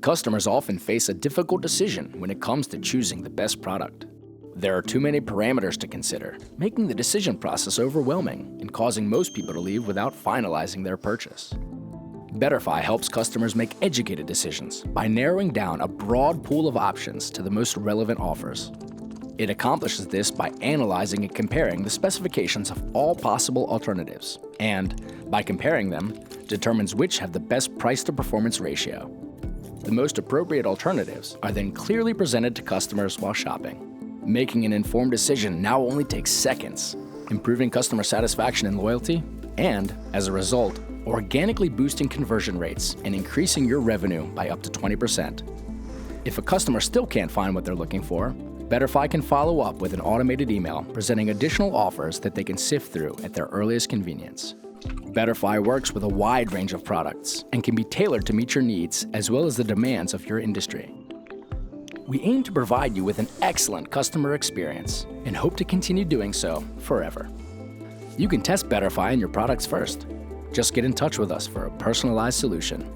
Customers often face a difficult decision when it comes to choosing the best product. There are too many parameters to consider, making the decision process overwhelming and causing most people to leave without finalizing their purchase. Betterfy helps customers make educated decisions by narrowing down a broad pool of options to the most relevant offers. It accomplishes this by analyzing and comparing the specifications of all possible alternatives, and, by comparing them, determines which have the best price-to-performance ratio. The most appropriate alternatives are then clearly presented to customers while shopping. Making an informed decision now only takes seconds, improving customer satisfaction and loyalty, and, as a result, organically boosting conversion rates and increasing your revenue by up to 20%. If a customer still can't find what they're looking for, Betterfy can follow up with an automated email presenting additional offers that they can sift through at their earliest convenience. Betterfy works with a wide range of products and can be tailored to meet your needs as well as the demands of your industry. We aim to provide you with an excellent customer experience and hope to continue doing so forever. You can test Betterfy in your products first. Just get in touch with us for a personalized solution.